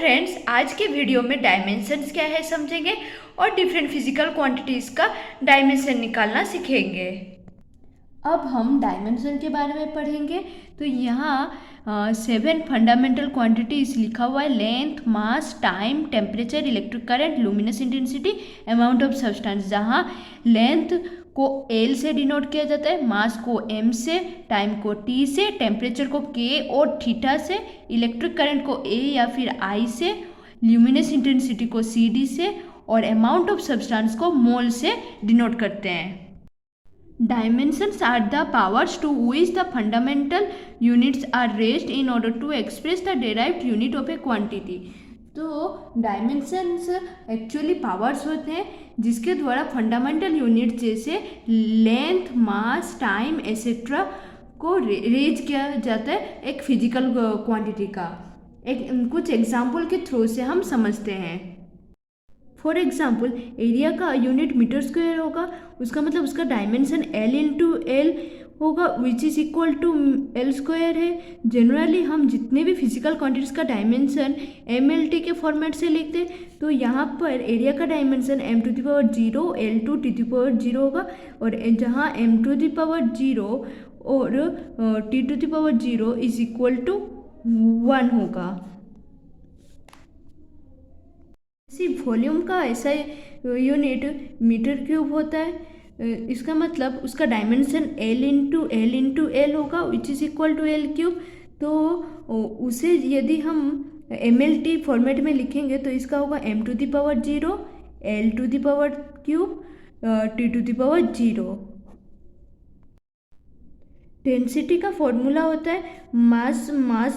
Friends, आज के video में डायमेंशंस क्या है समझेंगे और डिफरेंट फिजिकल क्वांटिटीज़ का डायमेंशन निकालना सीखेंगे। अब हम डायमेंशन के बारे में पढ़ेंगे। तो यहाँ 7 फंडामेंटल क्वांटिटीज लिखा हुआ है। Length, mass, time, temperature, electric current, luminous intensity, amount of substance. जहाँ लेंथ को L से डिनोट किया जाता है, मास को M से, टाइम को T से, टेम्परेचर को K और थीटा से, इलेक्ट्रिक करंट को A या फिर I से, ल्यूमिनस इंटेंसिटी को CD से और अमाउंट ऑफ सब्सटेंस को मोल से डिनोट करते हैं। Dimensions are the powers to which the fundamental units are raised in order to express the derived unit of a quantity. तो डायमेंशंस एक्चुअली पावर्स होते हैं जिसके द्वारा फंडामेंटल यूनिट जैसे लेंथ, मास, टाइम एसेट्रा को रेज किया जाता है एक फिजिकल क्वांटिटी का। कुछ एग्जाम्पल के थ्रू से हम समझते हैं। फॉर एग्जाम्पल, एरिया का यूनिट मीटर स्क्वायर होगा, उसका मतलब उसका डायमेंशन L इंटू एल होगा which is equal to L square है। जनरली हम जितने भी फिजिकल क्वांटिटीज़ का डायमेंशन MLT के फॉर्मेट से लिखते हैं। तो यहाँ पर एरिया का डायमेंशन m⁻0 L2 T⁻0 होगा और जहाँ m⁻0 और T⁻0 इज इक्वल टू 1 होगा। इसी वॉल्यूम का ऐसा यूनिट मीटर क्यूब होता है। इसका मतलब उसका डायमेंशन L इंटू एल होगा which is equal to L cube. तो उसे यदि हम MLT फॉर्मेट में लिखेंगे तो इसका होगा m⁻0 L⁻³ T⁻0। डेंसिटी का फॉर्मूला होता है मास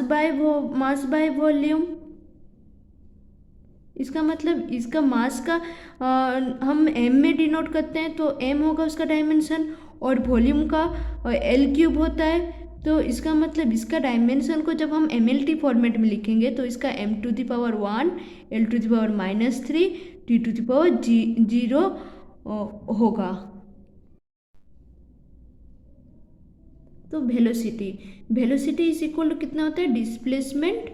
बाय वॉल्यूम। इसका मतलब इसका मास का हम m में डिनोट करते हैं तो m होगा उसका डायमेंशन और वॉल्यूम का L क्यूब होता है। तो इसका मतलब इसका डायमेंशन को जब हम MLT फॉर्मेट में लिखेंगे तो इसका m⁻1 L⁻³ T⁻0 होगा। तो वेलोसिटी इज इक्वल टू कितना होता है डिस्प्लेसमेंट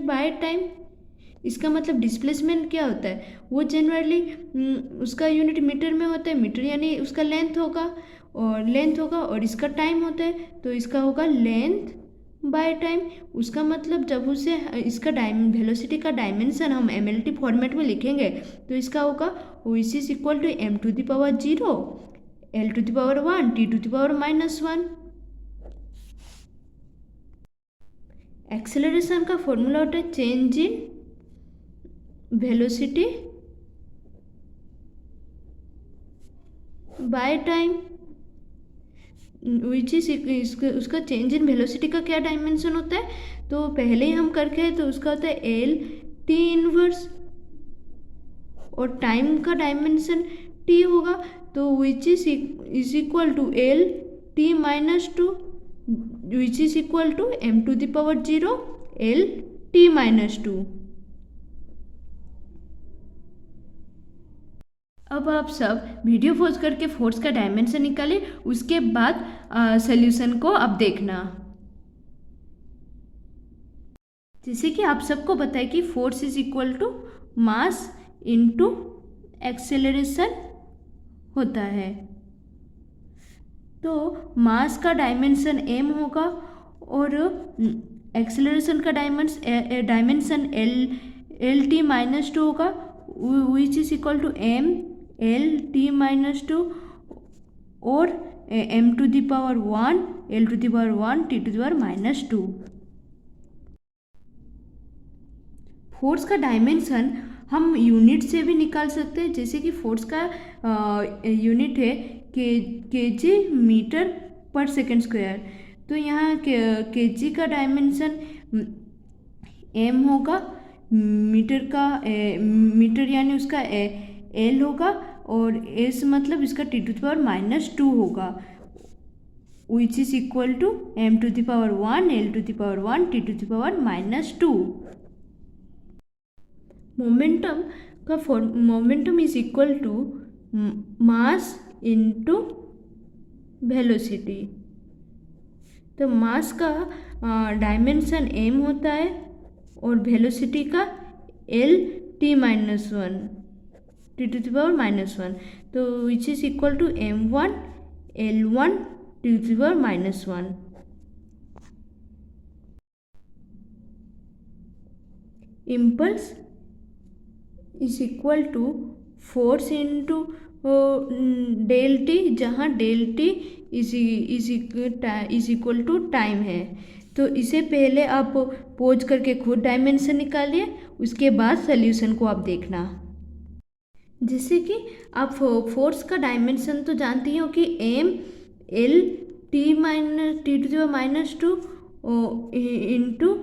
बाय टाइम। इसका मतलब डिस्प्लेसमेंट क्या होता है, वो जनरली उसका यूनिट मीटर में होता है। मीटर यानी उसका लेंथ होगा और इसका टाइम होता है तो इसका होगा लेंथ बाय टाइम। उसका मतलब जब उसे इसका वेलोसिटी का डायमेंशन हम MLT फॉर्मेट में लिखेंगे तो इसका होगा which is equal to m⁻0 L⁻1 T⁻⁻1। Acceleration का फॉर्मूला होता है change in velocity by time which is उसका चेंज इन वेलोसिटी का क्या डायमेंशन होता है। तो पहले ही हम करके है तो उसका होता है L T⁻⁻, और टाइम का डायमेंशन T होगा तो which is equal to L T⁻2 which is equal to m⁻0 L T⁻2। अब आप सब वीडियो पॉज करके फोर्स का डायमेंशन निकालें, उसके बाद सॉल्यूशन को अब देखना। जैसे कि आप सबको पता है कि force is equal to mass into acceleration होता है। तो मास का डायमेंशन m होगा और एक्सेलरेशन का डायमेंशन L⁻2 होगा which is equal to m L⁻2 और m⁻1 L⁻1 T⁻2। फोर्स का डायमेंशन हम यूनिट से भी निकाल सकते हैं। जैसे कि फोर्स का यूनिट है kg मीटर पर सेकेंड स्क्वायर। तो यहाँ kg का डायमेंशन m होगा, मीटर यानी उसका L होगा और s मतलब इसका T⁻2 होगा which is equal to m⁻1 L⁻1 T⁻2। Momentum is equal to mass into velocity. तो मास का डायमेंशन m होता है और वेलोसिटी का l t minus one T to the power minus one, तो which is equal to m1 l1 T to the power minus one. Impulse is equal to force into del T, जहाँ del T is equal to time है। तो इसे पहले आप pose करके खुद dimension निकालिए, उसके बाद सोल्यूशन को आप देखना। जैसे कि आप फोर्स का डायमेंशन तो जानती हो कि m l t minus T to the minus two into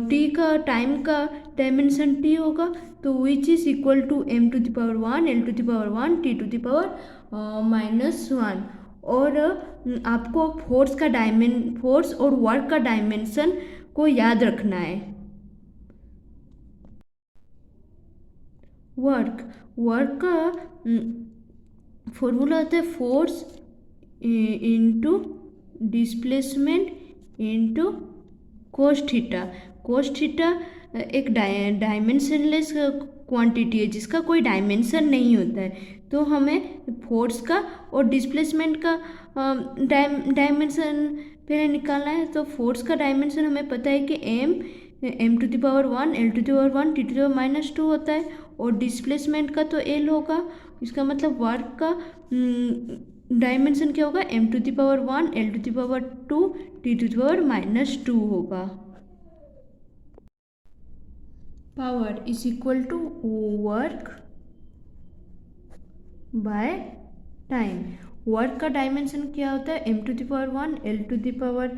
T का टाइम का डायमेंशन t होगा, तो which is equal to m to the power one l to the power one t to the power minus one. और आपको force और work का dimension को याद रखना है। वर्क का फॉर्मूला होता है force into displacement into cos theta एक डायमेंशनलेस क्वांटिटी है जिसका कोई डायमेंशन नहीं होता है, तो हमें फोर्स का और डिस्प्लेसमेंट का डायमेंशन पहले निकालना है। तो फोर्स का डायमेंशन हमें पता है कि m to the power one l to the power one t to the power minus two होता है, और डिस्प्लेसमेंट का तो l होगा। इसका मतलब वर्क का डायमेंशन क्या होगा, m to the power one l to the power two t to the power minus two होगा। Power is equal to work by time. Work का डायमेंशन क्या होता है, m to the power one l to the power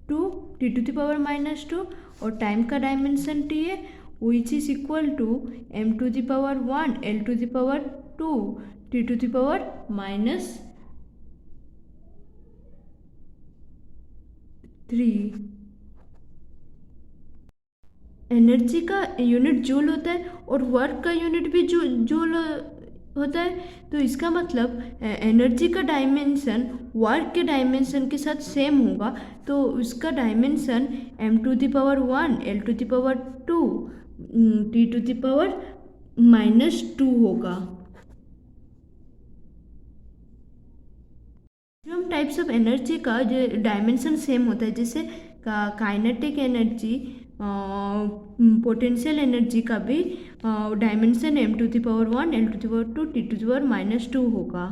two t to the power minus two, और time का dimension t है, which is equal to m to the power one l to the power two t to the power minus three. Energy का unit joule होता है और work का unit भी joule होता है, तो इसका मतलब एनर्जी का डायमेंशन वर्क के डायमेंशन के साथ सेम होगा, तो उसका dimension m to the power one l to the power two t to the power minus two होगा। मैक्सिमम टाइप्स ऑफ एनर्जी का जो डायमेंशन सेम होता है, जैसे काइनेटिक एनर्जी, पोटेंशियल एनर्जी का भी dimension m to the power one l to the power two t to the power minus two होगा।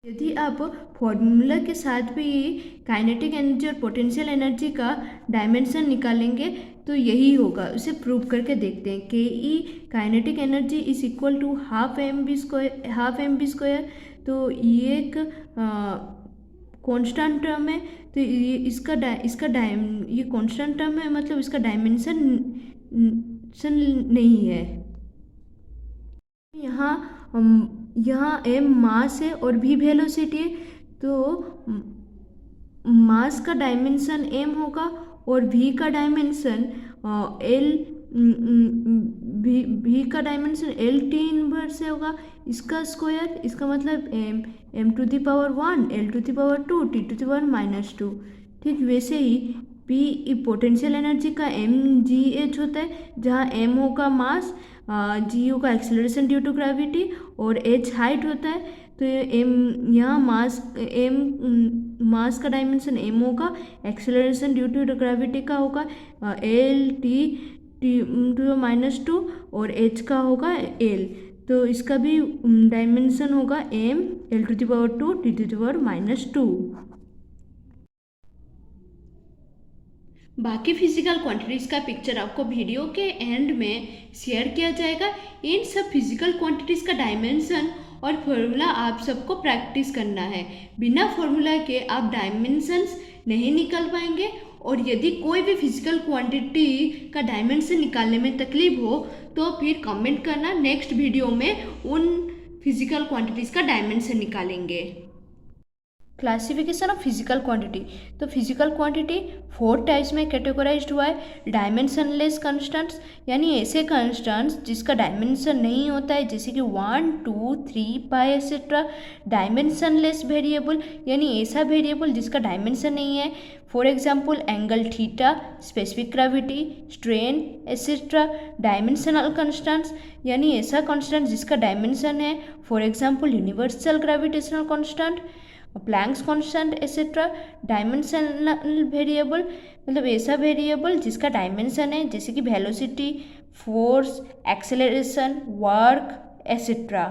यदि आप फॉर्मूला के साथ भी काइनेटिक एनर्जी और पोटेंशियल एनर्जी का डायमेंशन निकालेंगे तो यही होगा। उसे प्रूव करके देखते हैं। K E kinetic energy is equal to half M B square, तो ये एक कांस्टेंट टर्म है, तो ये इसका ये कांस्टेंट टर्म है, मतलब इसका डायमेंशन नहीं है। यहाँ m मास है और v वेलोसिटी है, तो मास का डायमेंशन m होगा और v का डायमेंशन v का डायमेंशन l t इनवर्स होगा, इसका स्क्वायर। इसका मतलब m to the power one l to the power two t to the power minus two. ठीक वैसे ही p पोटेंशियल एनर्जी का mgh होता है, जहाँ m होगा मास, g होगा एक्सेलरेशन ड्यू टू ग्रेविटी और h हाइट होता है। तो यहाँ मास का डायमेंशन m होगा, एक्सेलरेशन ड्यू टू ग्रेविटी का होगा l t to minus two और h का होगा l, तो इसका भी डायमेंशन होगा m l to the power two t to the power minus two. बाकी फिजिकल क्वांटिटीज़ का पिक्चर आपको वीडियो के एंड में शेयर किया जाएगा। इन सब फिजिकल क्वांटिटीज़ का डायमेंशन और फॉर्मूला आप सबको प्रैक्टिस करना है। बिना फॉर्मूला के आप डायमेंशंस नहीं निकाल पाएंगे, और यदि कोई भी फिजिकल क्वांटिटी का डायमेंशन निकालने में तकलीफ हो तो फिर कमेंट करना, नेक्स्ट वीडियो में उन फिजिकल क्वांटिटीज़ का डायमेंशन निकालेंगे। Classification of physical quantity. तो फिजिकल क्वांटिटी 4 टाइप्स में कैटेगराइज्ड हुआ है। डायमेंशनलेस कंस्टेंट्स, यानी ऐसे कंस्टेंट्स जिसका डायमेंशन नहीं होता है, जैसे कि 1, 2, 3, पाई एक्सेट्रा। डायमेंशनलेस वेरिएबल, यानी ऐसा वेरिएबल जिसका डायमेंशन नहीं है, for example angle theta, specific gravity, strain etcetera. Dimensional constants, यानी ऐसा कंस्टेंट जिसका डायमेंशन है, for example universal gravitational constant, Planck's constant etcetera. Dimensional variable मतलब ऐसा वेरिएबल जिसका डायमेंशन है, जैसे कि velocity, force, acceleration, work etcetera.